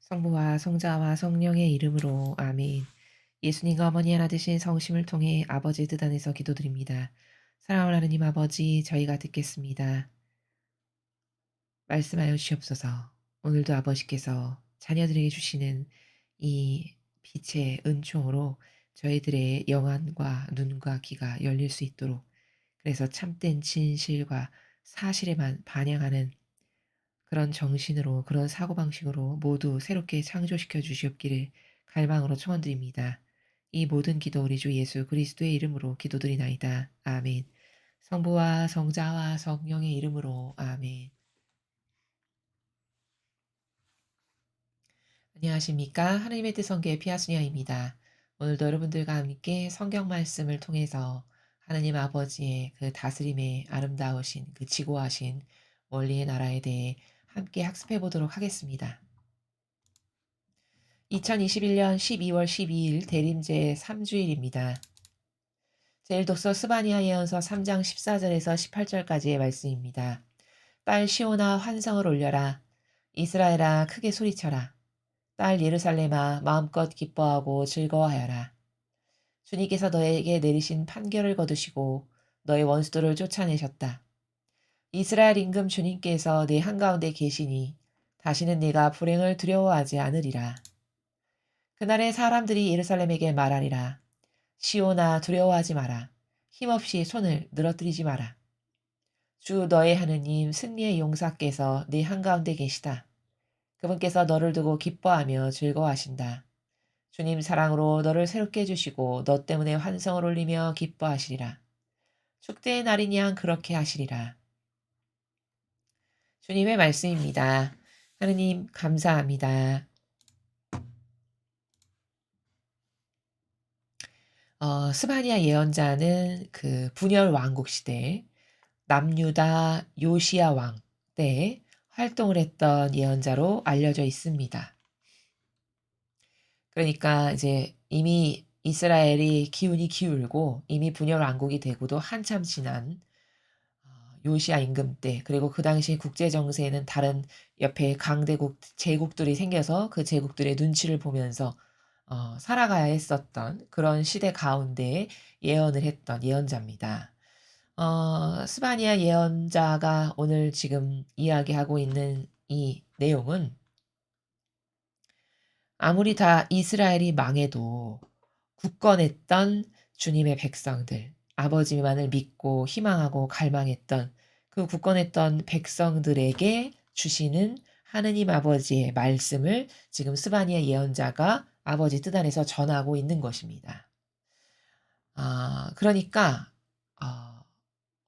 성부와 성자와 성령의 이름으로 아멘. 예수님과 어머니 하나 되신 성심을 통해 아버지의 뜻 안에서 기도드립니다. 사랑하는 하느님 아버지, 저희가 듣겠습니다. 말씀하여 주시옵소서. 오늘도 아버지께서 자녀들에게 주시는 이 빛의 은총으로 저희들의 영안과 눈과 귀가 열릴 수 있도록, 그래서 참된 진실과 사실에만 반영하는 그런 정신으로, 그런 사고방식으로 모두 새롭게 창조시켜 주시옵기를 갈망으로 청원드립니다. 이 모든 기도 우리 주 예수 그리스도의 이름으로 기도드리나이다. 아멘. 성부와 성자와 성령의 이름으로 아멘. 안녕하십니까? 하나님의 뜻 성교의 피아수녀입니다. 오늘도 여러분들과 함께 성경 말씀을 통해서 하나님 아버지의 그 다스림의 아름다우신 그 지고하신 원리의 나라에 대해 함께 학습해 보도록 하겠습니다. 2021년 12월 12일 대림제 3주일입니다. 제1독서 스바냐 예언서 3장 14절에서 18절까지의 말씀입니다. 딸 시온아 환성을 올려라. 이스라엘아 크게 소리쳐라. 딸 예루살렘아 마음껏 기뻐하고 즐거워하여라. 주님께서 너에게 내리신 판결을 거두시고 너의 원수들을 쫓아내셨다. 이스라엘 임금 주님께서 내 한가운데 계시니 다시는 네가 불행을 두려워하지 않으리라. 그날에 사람들이 예루살렘에게 말하리라. 시온아 두려워하지 마라. 힘없이 손을 늘어뜨리지 마라. 주 너의 하느님 승리의 용사께서 네 한가운데 계시다. 그분께서 너를 두고 기뻐하며 즐거워하신다. 주님 사랑으로 너를 새롭게 해주시고 너 때문에 환성을 올리며 기뻐하시리라. 축제의 날인 양 그렇게 하시리라. 주님의 말씀입니다. 하느님 감사합니다. 스바냐 예언자는 그 분열 왕국 시대 남유다 요시야 왕 때 활동을 했던 예언자로 알려져 있습니다. 그러니까 이제 이미 이스라엘이 기운이 기울고 이미 분열 왕국이 되고도 한참 지난 요시야 임금 때, 그리고 그 당시 국제 정세에는 다른 옆에 강대국 제국들이 생겨서 그 제국들의 눈치를 보면서 살아가야 했었던 그런 시대 가운데 예언을 했던 예언자입니다. 스바냐 예언자가 오늘 지금 이야기하고 있는 이 내용은 아무리 다 이스라엘이 망해도 굳건했던 주님의 백성들, 아버지만을 믿고 희망하고 갈망했던 그 굳건했던 백성들에게 주시는 하느님 아버지의 말씀을 지금 스바냐 예언자가 아버지 뜻 안에서 전하고 있는 것입니다. 그러니까 어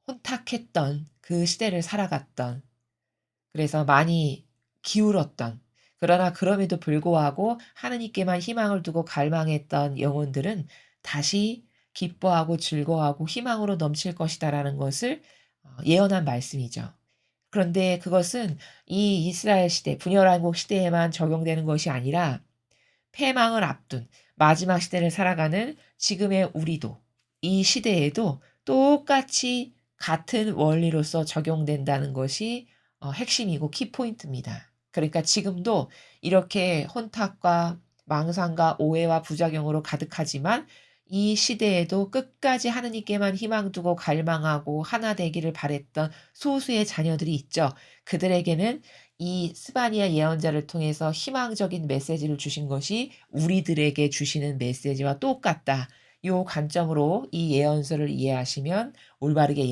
혼탁했던 그 시대를 살아갔던, 그래서 많이 기울었던, 그러나 그럼에도 불구하고 하느님께만 희망을 두고 갈망했던 영혼들은 다시 기뻐하고 즐거워하고 희망으로 넘칠 것이다라는 것을 예언한 말씀이죠. 그런데 그것은 이 이스라엘 시대, 분열왕국 시대에만 적용되는 것이 아니라 패망을 앞둔 마지막 시대를 살아가는 지금의 우리도 이 시대에도 똑같이 같은 원리로서 적용된다는 것이 핵심이고 키포인트입니다. 그러니까 지금도 이렇게 혼탁과 망상과 오해와 부작용으로 가득하지만 이 시대에도 끝까지 하느님께만 희망 두고 갈망하고 하나 되기를 바랬던 소수의 자녀들이 있죠. 그들에게는 이 스바냐 예언자를 통해서 희망적인 메시지를 주신 것이 우리들에게 주시는 메시지와 똑같다. 요 관점으로 이 예언서를 이해하시면 올바르게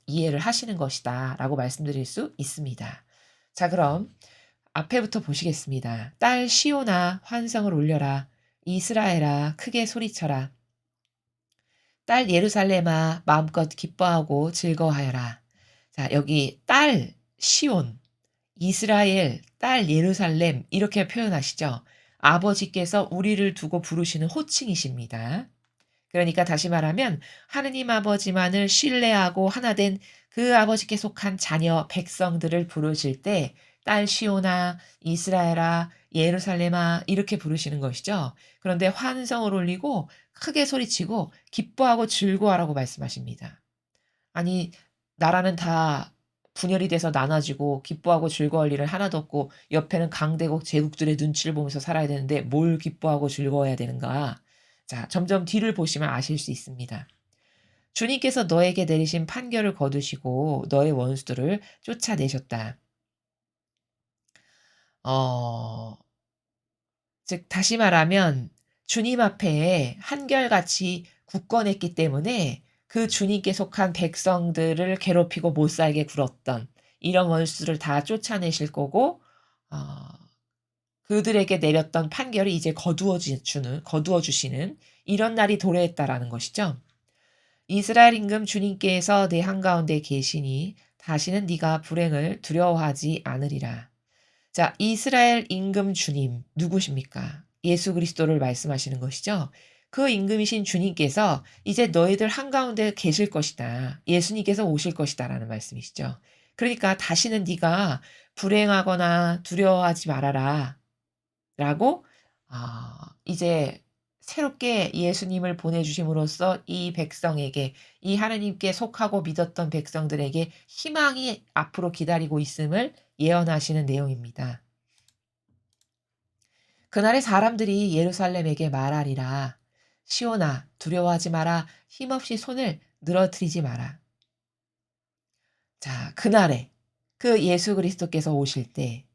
이해를 하시는 것이다 라고 말씀드릴 수 있습니다. 자, 그럼 앞에부터 보시겠습니다. 딸 시온아 환성을 올려라. 이스라엘아 크게 소리쳐라. 딸 예루살렘아 마음껏 기뻐하고 즐거워하여라. 자, 여기 딸 시온, 이스라엘, 딸 예루살렘 이렇게 표현하시죠. 아버지께서 우리를 두고 부르시는 호칭이십니다. 그러니까 다시 말하면 하느님 아버지만을 신뢰하고 하나 된 그 아버지께 속한 자녀 백성들을 부르실 때 딸 시온아, 이스라엘아, 예루살렘아 이렇게 부르시는 것이죠. 그런데 환성을 올리고 크게 소리치고 기뻐하고 즐거워하라고 말씀하십니다. 아니, 나라는 다 분열이 돼서 나눠지고 기뻐하고 즐거워할 일은 하나도 없고 옆에는 강대국 제국들의 눈치를 보면서 살아야 되는데 뭘 기뻐하고 즐거워해야 되는가? 자, 점점 뒤를 보시면 아실 수 있습니다. 주님께서 너에게 내리신 판결을 거두시고 너의 원수들을 쫓아내셨다. 어 즉 다시 말하면 주님 앞에 한결같이 굳건했기 때문에 그 주님께 속한 백성들을 괴롭히고 못 살게 굴었던 이런 원수를 다 쫓아내실 거고 어 그들에게 내렸던 판결이 이제 거두어 주시는 이런 날이 도래했다라는 것이죠. 이스라엘 임금 주님께서 내 한가운데 계시니 다시는 네가 불행을 두려워하지 않으리라. 자, 이스라엘 임금 주님 누구십니까? 예수 그리스도를 말씀하시는 것이죠. 그 임금이신 주님께서 이제 너희들 한가운데 계실 것이다. 예수님께서 오실 것이다라는 말씀이시죠. 그러니까 다시는 네가 불행하거나 두려워하지 말아라. 라고 이제 새롭게 예수님을 보내주심으로써 이 백성에게 이 하나님께 속하고 믿었던 백성들에게 희망이 앞으로 기다리고 있음을 예언하시는 내용입니다. 그날에 사람들이 예루살렘에게 말하리라. 시온아 두려워하지 마라. 힘없이 손을 늘어뜨리지 마라. 자, 그날에 그 예수 그리스도께서 오실 때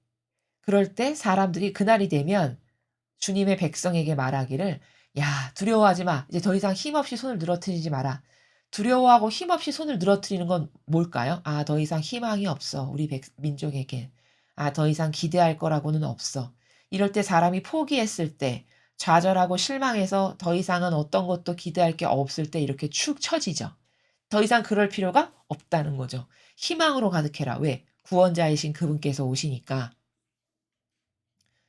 그럴 때 사람들이 그날이 되면 주님의 백성에게 말하기를 "야 두려워하지 마. 이제 더 이상 힘없이 손을 늘어뜨리지 마라." 두려워하고 힘없이 손을 늘어뜨리는 건 뭘까요? '아 더 이상 희망이 없어. 우리 백 민족에겐. 아 더 이상 기대할 거라고는 없어.' 이럴 때 사람이 포기했을 때 좌절하고 실망해서 더 이상은 어떤 것도 기대할 게 없을 때 이렇게 축 처지죠. 더 이상 그럴 필요가 없다는 거죠. 희망으로 가득해라. 왜? 구원자이신 그분께서 오시니까.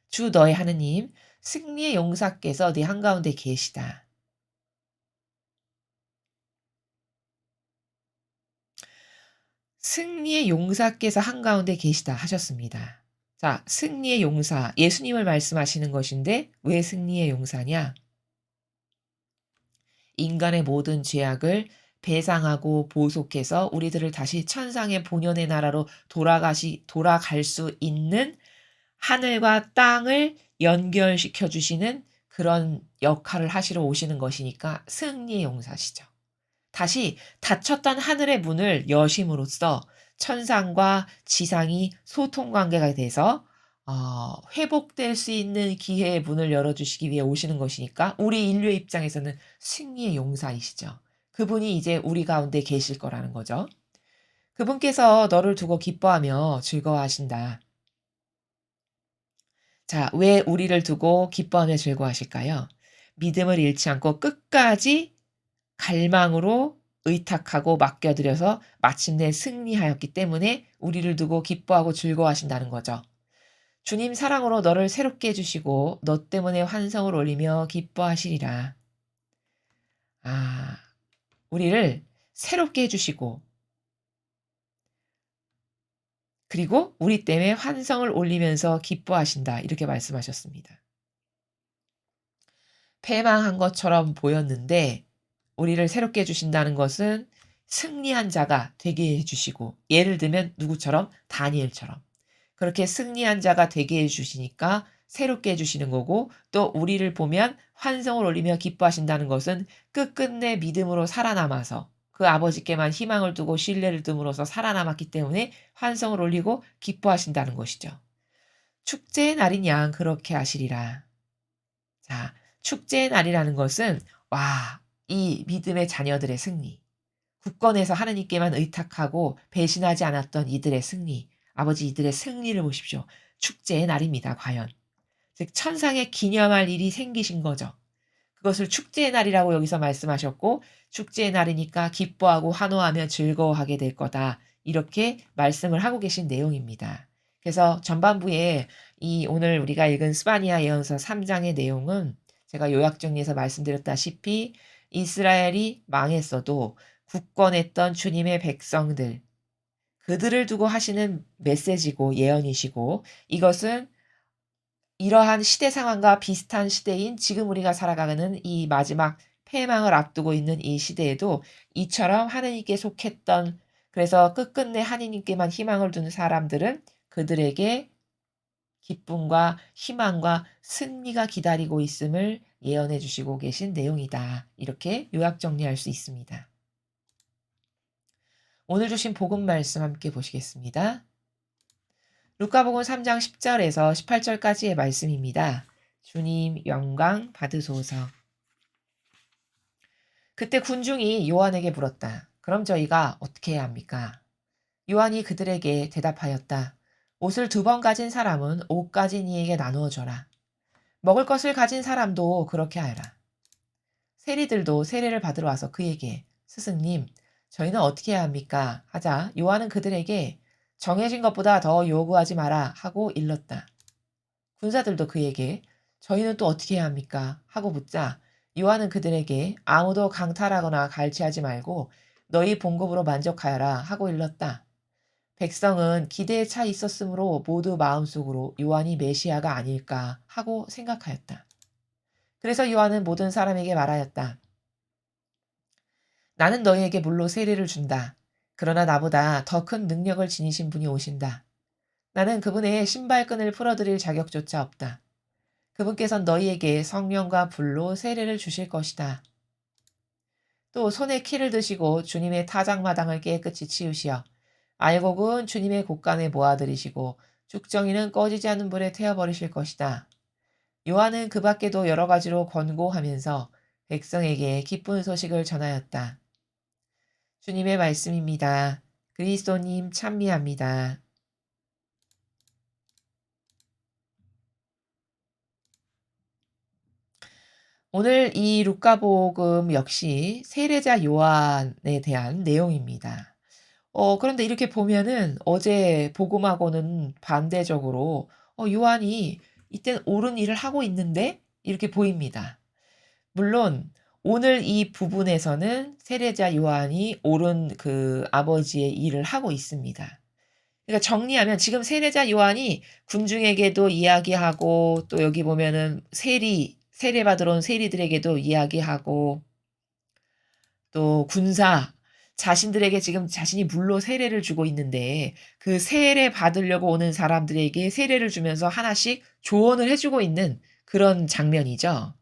주 너의 하느님 승리의 용사께서 네 한가운데 계시다. 승리의 용사께서 한가운데 계시다 하셨습니다. 자, 승리의 용사 예수님을 말씀하시는 것인데 왜 승리의 용사냐? 인간의 모든 죄악을 배상하고 보속해서 우리들을 다시 천상의 본연의 나라로 돌아갈 수 있는 하늘과 땅을 연결시켜 주시는 그런 역할을 하시러 오시는 것이니까 승리의 용사시죠. 다시 닫혔던 하늘의 문을 여심으로써 천상과 지상이 소통 관계가 돼서 회복될 수 있는 기회의 문을 열어주시기 위해 오시는 것이니까 우리 인류의 입장에서는 승리의 용사이시죠. 그분이 이제 우리 가운데 계실 거라는 거죠. 그분께서 너를 두고 기뻐하며 즐거워하신다. 자, 왜 우리를 두고 기뻐하며 즐거워하실까요? 믿음을 잃지 않고 끝까지 갈망으로 의탁하고 맡겨드려서 마침내 승리하였기 때문에 우리를 두고 기뻐하고 즐거워하신다는 거죠. 주님 사랑으로 너를 새롭게 해주시고 너 때문에 환성을 올리며 기뻐하시리라. 아, 우리를 새롭게 해주시고 그리고 우리 때문에 환성을 올리면서 기뻐하신다. 이렇게 말씀하셨습니다. 패망한 것처럼 보였는데 우리를 새롭게 해 주신다는 것은 승리한 자가 되게 해 주시고 예를 들면 누구처럼 다니엘처럼 그렇게 승리한 자가 되게 해 주시니까 새롭게 해 주시는 거고 또 우리를 보면 환성을 올리며 기뻐하신다는 것은 끝끝내 믿음으로 살아남아서 그 아버지께만 희망을 두고 신뢰를 둠으로써 살아남았기 때문에 환성을 올리고 기뻐하신다는 것이죠. 축제의 날인 양 그렇게 하시리라. 자, 축제의 날이라는 것은 와, 이 믿음의 자녀들의 승리. 굳건해서 하느님께만 의탁하고 배신하지 않았던 이들의 승리. 아버지 이들의 승리를 보십시오. 축제의 날입니다. 과연. 즉 천상에 기념할 일이 생기신 거죠. 그것을 축제의 날이라고 여기서 말씀하셨고 축제의 날이니까 기뻐하고 환호하며 즐거워하게 될 거다. 이렇게 말씀을 하고 계신 내용입니다. 그래서 전반부에 이 오늘 우리가 읽은 스바냐 예언서 3장의 내용은 제가 요약 정리해서 말씀드렸다시피 이스라엘이 망했어도 굳건했던 주님의 백성들 그들을 두고 하시는 메시지고 예언이시고 이것은 이러한 시대 상황과 비슷한 시대인 지금 우리가 살아가는 이 마지막 패망을 앞두고 있는 이 시대에도 이처럼 하느님께 속했던 그래서 끝끝내 하느님께만 희망을 두는 사람들은 그들에게 기쁨과 희망과 승리가 기다리고 있음을 예언해 주시고 계신 내용이다. 이렇게 요약 정리할 수 있습니다. 오늘 주신 복음 말씀 함께 보시겠습니다. 루카복음 3장 10절에서 18절까지의 말씀입니다. 주님 영광 받으소서. 그때 군중이 요한에게 물었다. 그럼 저희가 어떻게 해야 합니까? 요한이 그들에게 대답하였다. 옷을 2번 가진 사람은 5 가진 이에게 나누어 줘라. 먹을 것을 가진 사람도 그렇게 하라. 세리들도 세례를 받으러 와서 그에게 스승님, 저희는 어떻게 해야 합니까? 하자 요한은 그들에게 정해진 것보다 더 요구하지 마라 하고 일렀다. 군사들도 그에게 저희는 또 어떻게 해야 합니까? 하고 묻자 요한은 그들에게 아무도 강탈하거나 갈취하지 말고 너희 봉급으로 만족하여라 하고 일렀다. 백성은 기대에 차 있었으므로 모두 마음속으로 요한이 메시아가 아닐까 하고 생각하였다. 그래서 요한은 모든 사람에게 말하였다. 나는 너희에게 물로 세례를 준다. 그러나 나보다 더 큰 능력을 지니신 분이 오신다. 나는 그분의 신발끈을 풀어드릴 자격조차 없다. 그분께선 너희에게 성령과 불로 세례를 주실 것이다. 또 손에 키를 드시고 주님의 타작마당을 깨끗이 치우시어 알곡은 주님의 곳간에 모아들이시고 쭉정이는 꺼지지 않는 불에 태워버리실 것이다. 요한은 그 밖에도 여러 가지로 권고하면서 백성에게 기쁜 소식을 전하였다. 주님의 말씀입니다. 그리스도님 찬미합니다. 오늘 이 루카복음 역시 세례자 요한에 대한 내용입니다. 그런데 이렇게 보면은 어제 복음하고는 반대적으로 요한이 이때는 옳은 일을 하고 있는데 이렇게 보입니다. 물론 오늘 이 부분에서는 세례자 요한이 옳은 그 아버지의 일을 하고 있습니다. 그러니까 정리하면 지금 세례자 요한이 군중에게도 이야기하고 또 여기 보면은 세례받으러 온 세리들에게도 이야기하고 또 군사 자신들에게 지금 자신이 물로 세례를 주고 있는데 그 세례 받으려고 오는 사람들에게 세례를 주면서 하나씩 조언을 해주고 있는 그런 장면이죠.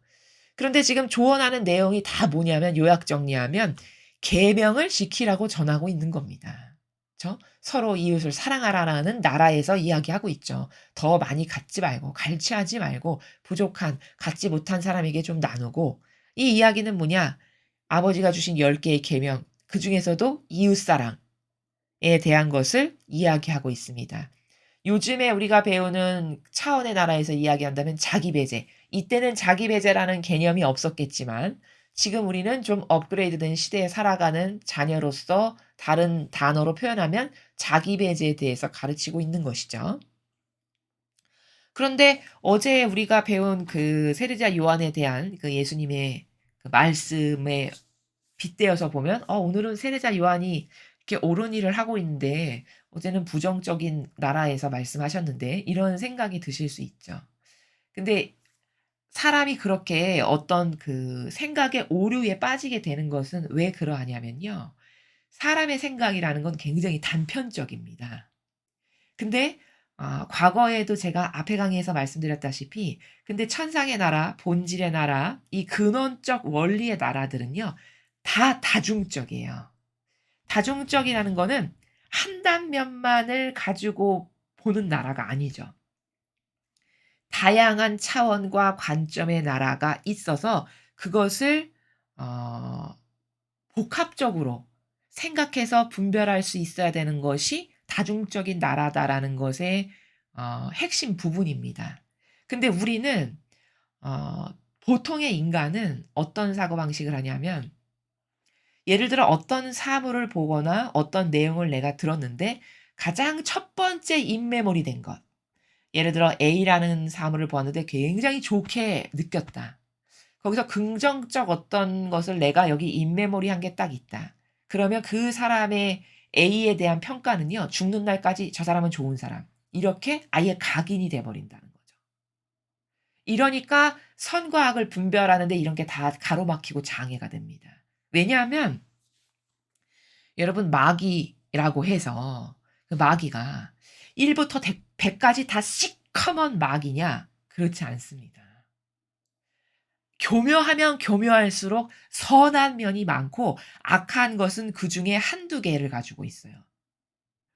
그런데 지금 조언하는 내용이 다 뭐냐면 요약 정리하면 계명을 지키라고 전하고 있는 겁니다. 그렇죠? 서로 이웃을 사랑하라는 나라에서 이야기하고 있죠. 더 많이 갖지 말고 갈취하지 말고 부족한 갖지 못한 사람에게 좀 나누고 이 이야기는 뭐냐? 아버지가 주신 10개의 계명 그중에서도 이웃사랑에 대한 것을 이야기하고 있습니다. 요즘에 우리가 배우는 차원의 나라에서 이야기한다면 자기배제. 이때는 자기배제라는 개념이 없었겠지만 지금 우리는 좀 업그레이드된 시대에 살아가는 자녀로서 다른 단어로 표현하면 자기배제에 대해서 가르치고 있는 것이죠. 그런데 어제 우리가 배운 그 세례자 요한에 대한 그 예수님의 그 말씀에 빗대어서 보면 오늘은 세례자 요한이 이렇게 옳은 일을 하고 있는데 어제는 부정적인 나라에서 말씀하셨는데 이런 생각이 드실 수 있죠. 근데 사람이 그렇게 어떤 그 생각의 오류에 빠지게 되는 것은 왜 그러하냐면요. 사람의 생각이라는 건 굉장히 단편적입니다. 근데 과거에도 제가 앞에 강의에서 말씀드렸다시피 근데 천상의 나라, 본질의 나라, 이 근원적 원리의 나라들은요. 다 다중적이에요. 다중적이라는 거는 한 단면만을 가지고 보는 나라가 아니죠. 다양한 차원과 관점의 나라가 있어서 그것을 어 복합적으로 생각해서 분별할 수 있어야 되는 것이 다중적인 나라다라는 것의 핵심 부분입니다. 근데 우리는 보통의 인간은 어떤 사고방식을 하냐면 예를 들어 어떤 사물을 보거나 어떤 내용을 내가 들었는데 가장 첫 번째 인메모리 된 것. 예를 들어 A라는 사물을 보았는데 굉장히 좋게 느꼈다. 거기서 긍정적 어떤 것을 내가 여기 인메모리 한 게 딱 있다. 그러면 그 사람의 A에 대한 평가는요. 죽는 날까지 저 사람은 좋은 사람. 이렇게 아예 각인이 돼 버린다는 거죠. 이러니까 선과 악을 분별하는데 이런 게 다 가로막히고 장애가 됩니다. 왜냐하면 여러분 마귀 해서 그 마귀가 1 부터 100 까지 다 시커먼 마귀냐? 그렇지 않습니다. 교묘하면 교묘할수록 선한 면이 많고 악한 것은 그중에 한두 개를 가지고 있어요.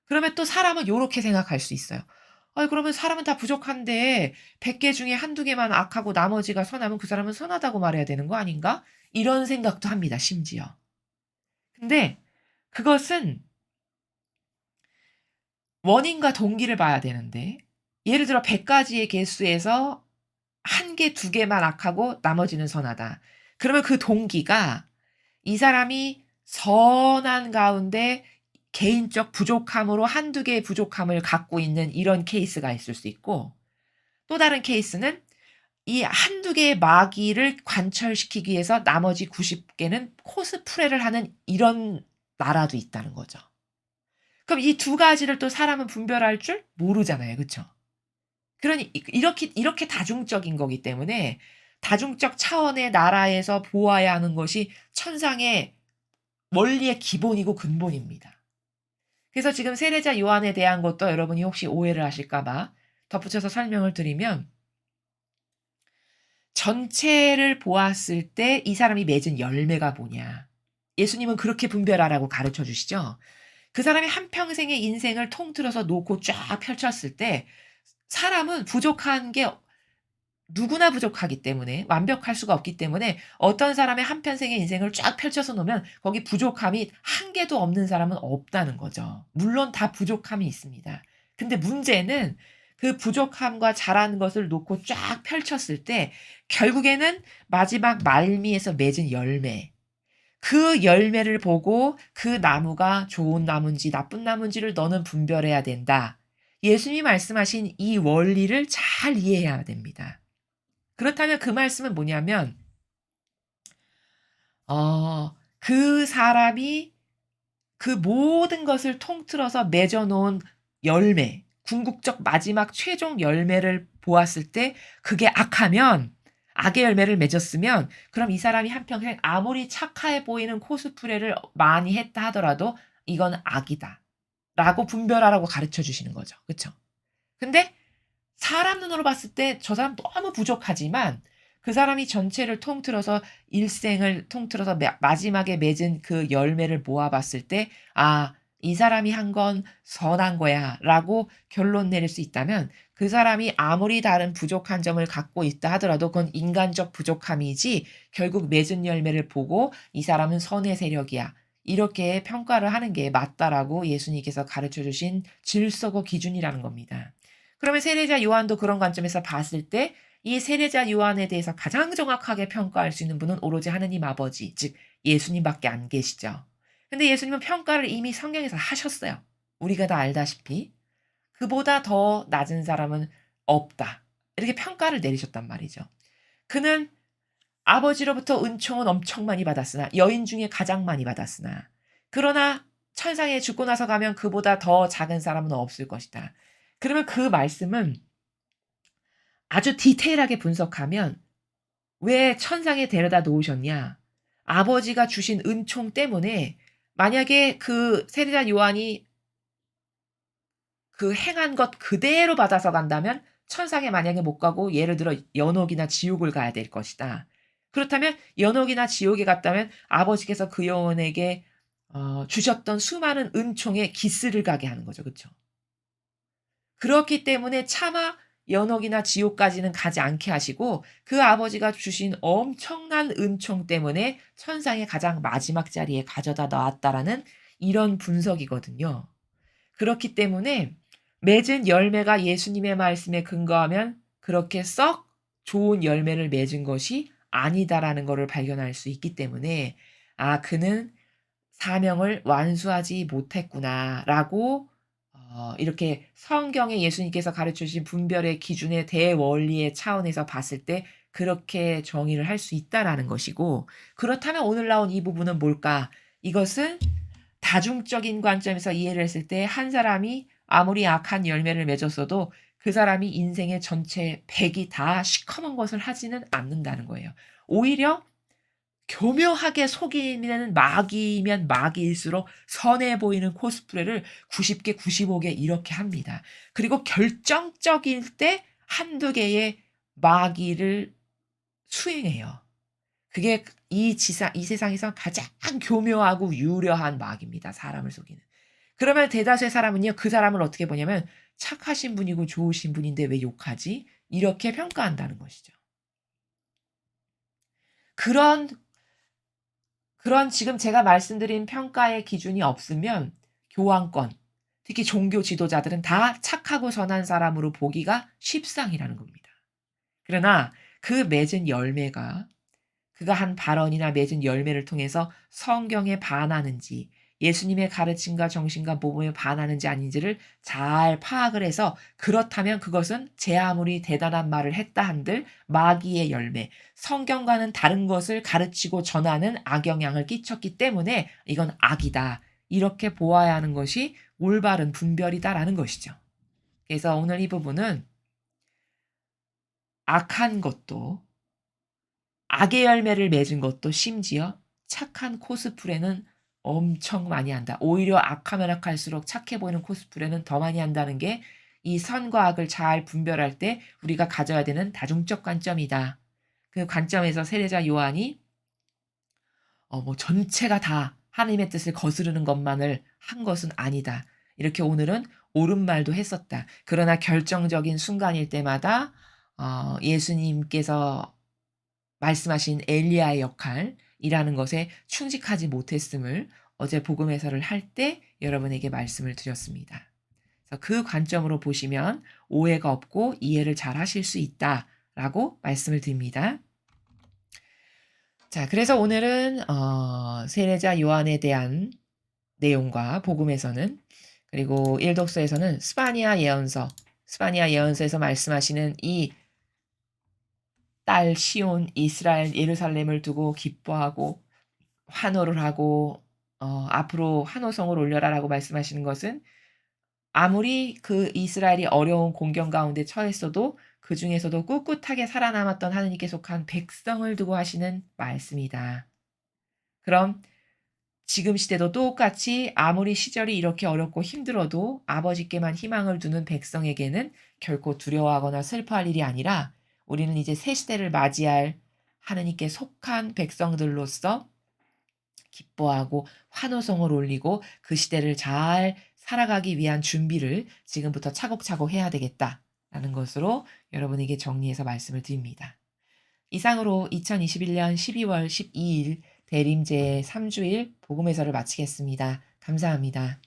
그러면 또 사람은 요렇게 생각할 수 있어요. 그러면 사람은 다 부족한데 100개 중에 한두 개만 악하고 나머지가 선하면 그 사람은 선하다고 말해야 되는 거 아닌가? 이런 생각도 합니다, 심지어. 근데 그것은 원인과 동기를 봐야 되는데 예를 들어 100 가지의 개수에서 1 개, 2 개만 악하고 나머지는 선하다. 그러면 그 동기가 이 사람이 선한 가운데 개인적 부족함으로 1-2 개의 부족함을 갖고 있는 이런 케이스가 있을 수 있고, 또 다른 케이스는 이 1-2 개의 마귀를 관철시키기 위해서 나머지 90 개는 코스프레를 하는 이런 나라도 있다는 거죠. 그럼 이 두 가지를 또 사람은 분별할 줄 모르잖아요. 그쵸? 그러니 이렇게 다중적인 거기 때문에 다중적 차원의 나라에서 보아야 하는 것이 천상의 원리의 기본이고 근본입니다. 그래서 지금 세례자 요한에 대한 것도 여러분이 혹시 오해를 하실까 봐 덧붙여서 설명을 드리면, 전체를 보았을 때 이 사람이 맺은 열매가 뭐냐. 예수님은 그렇게 분별하라고 가르쳐 주시죠. 그 사람이 한평생의 인생을 통틀어서 놓고 쫙 펼쳤을 때 사람은 부족한 게 누구나 부족하기 때문에, 완벽할 수가 없기 때문에 어떤 사람의 한평생의 인생을 쫙 펼쳐서 놓으면 거기 부족함이 한 개도 없는 사람은 없다는 거죠. 물론 다 부족함이 있습니다. 근데 문제는 그 부족함과 잘한 것을 놓고 쫙 펼쳤을 때 결국에는 마지막 말미에서 맺은 열매, 그 열매를 보고 그 나무가 좋은 나무인지 나쁜 나무인지를 너는 분별해야 된다. 예수님이 말씀하신 이 원리를 잘 이해해야 됩니다. 그렇다면 그 말씀은 뭐냐면 그 사람이 그 모든 것을 통틀어서 맺어 놓은 열매, 궁극적 마지막 최종 열매를 보았을 때 그게 악하면, 악의 열매를 맺었으면 그럼 이 사람이 한평생 아무리 착해 보이는 코스프레를 많이 했다 하더라도 이건 악이다라고 분별하라고 가르쳐 주시는 거죠. 그쵸? 근데 사람 눈으로 봤을 때 저 사람 너무 부족하지만 그 사람이 전체를 통틀어서 일생을 통틀어서 마지막에 맺은 그 열매를 모아 봤을 때 '아 이 사람이 한 건 선한 거야.'라고 결론 내릴 수 있다면, 그 사람이 아무리 다른 부족한 점을 갖고 있다 하더라도 그건 인간적 부족함이지 결국 맺은 열매를 보고 '이 사람은 선의 세력이야.' 이렇게 평가를 하는 게 맞다라고 예수님께서 가르쳐 주신 질서고 기준이라는 겁니다. 그러면 세례자 요한도 그런 관점에서 봤을 때 이 세례자 요한에 대해서 가장 정확하게 평가할 수 있는 분은 오로지 하느님 아버지, 즉 예수님밖에 안 계시죠. 근데 예수님은 평가를 이미 성경에서 하셨어요. 우리가 다 알다시피 그보다 더 낮은 사람은 없다, 이렇게 평가를 내리셨단 말이죠. 그는 아버지로부터 은총은 엄청 많이 받았으나, 여인 중에 가장 많이 받았으나, 그러나 천상에 죽고 나서 가면 그보다 더 작은 사람은 없을 것이다. 그러면 그 말씀은 아주 디테일하게 분석하면 왜 천상에 데려다 놓으셨냐? 아버지가 주신 은총 때문에, 만약에 그 세례자 요한이 그 행한 것 그대로 받아서 간다면 천상에 만약에 못 가고 예를 들어 연옥이나 지옥을 가야 될 것이다. 그렇다면 연옥이나 지옥에 갔다면 아버지께서 그 영혼에게 주셨던 수많은 은총에 기스를 가게 하는 거죠. 그쵸? 그렇기 때문에 차마 연옥이나 지옥까지는 가지 않게 하시고 그 아버지가 주신 엄청난 은총 때문에 천상의 가장 마지막 자리에 가져다 놨다라는 이런 분석이거든요. 그렇기 때문에 맺은 열매가 예수님의 말씀에 근거하면 그렇게 썩 좋은 열매를 맺은 것이 아니다라는 것을 발견할 수 있기 때문에 '아 그는 사명을 완수하지 못했구나.'라고 이렇게 성경에 예수님께서 가르쳐 주신 분별의 기준의 대원리의 차원에서 봤을 때 그렇게 정의를 할 수 있다라는 것이고, 그렇다면 오늘 나온 이 부분은 뭘까? 이것은 다중적인 관점에서 이해를 했을 때 한 사람이 아무리 악한 열매를 맺었어도 그 사람이 인생의 전체 100이 다 시커먼 것을 하지는 않는다는 거예요. 오히려 교묘하게 속이는 마귀면 마귀일수록 선해 보이는 코스프레를 90개 95개 이렇게 합니다. 그리고 결정적일 때 한두 개의 마귀를 수행해요. 그게 이 세상에서 가장 교묘하고 유려한 마귀입니다, 사람을 속이는. 그러면 대다수의 사람은요, 그 사람을 어떻게 보냐면 '착하신 분이고 좋으신 분인데 왜 욕하지?' 이렇게 평가한다는 것이죠. 그런 지금 제가 말씀드린 평가의 기준이 없으면 교황권, 특히 종교 지도자들은 다 착하고 선한 사람으로 보기가 십상이라는 겁니다. 그러나 그 맺은 열매가, 그가 한 발언이나 맺은 열매를 통해서 성경에 반하는지, 예수님의 가르침과 정신과 모범에 반하는지 아닌지를 잘 파악을 해서, 그렇다면 그것은 제 아무리 대단한 말을 했다 한들 마귀의 열매, 성경과는 다른 것을 가르치고 전하는 악영향을 끼쳤기 때문에 이건 악이다, 이렇게 보아야 하는 것이 올바른 분별이다라는 것이죠. 그래서 오늘 이 부분은 악한 것도, 악의 열매를 맺은 것도, 심지어 착한 코스프레는 엄청 많이 한다. 오히려 악하면 악할수록 착해 보이는 코스프레는 더 많이 한다는 게 이 선과 악을 잘 분별할 때 우리가 가져야 되는 다중적 관점이다. 그 관점에서 세례자 요한이 뭐 전체가 다 하나님의 뜻을 거스르는 것만을 한 것은 아니다, 이렇게 오늘은 옳은 말도 했었다. 그러나 결정적인 순간일 때마다 예수님께서 말씀하신 엘리야의 역할이라는 것에 충직하지 못했음을 어제 복음 해설을 할 때 여러분에게 말씀을 드렸습니다. 그래서 그 관점으로 보시면 오해가 없고 이해를 잘 하실 수 있다라고 말씀을 드립니다. 자, 그래서 오늘은 세례자 요한에 대한 내용과 복음에서는, 그리고 일독서에서는 스바냐 예언서에서 말씀하시는 이 딸 시온 이스라엘 예루살렘을 두고 기뻐하고 환호를 하고 앞으로 환호성을 올려라라고 말씀하시는 것은, 아무리 그 이스라엘이 어려운 공경 가운데 처했어도 그중에서도 꿋꿋하게 살아남았던 하느님께 속한 백성을 두고 하시는 말씀이다. 그럼 지금 시대도 똑같이 아무리 시절이 이렇게 어렵고 힘들어도 아버지께만 희망을 두는 백성에게는 결코 두려워하거나 슬퍼할 일이 아니라, 우리는 이제 새 시대를 맞이할 하느님께 속한 백성들로서 기뻐하고 환호성을 올리고 그 시대를 잘 살아가기 위한 준비를 지금부터 차곡차곡 해야 되겠다라는 것으로 여러분에게 정리해서 말씀을 드립니다. 이상으로 2021년 12월 12일 대림제 3주일 복음 해설을 마치겠습니다. 감사합니다.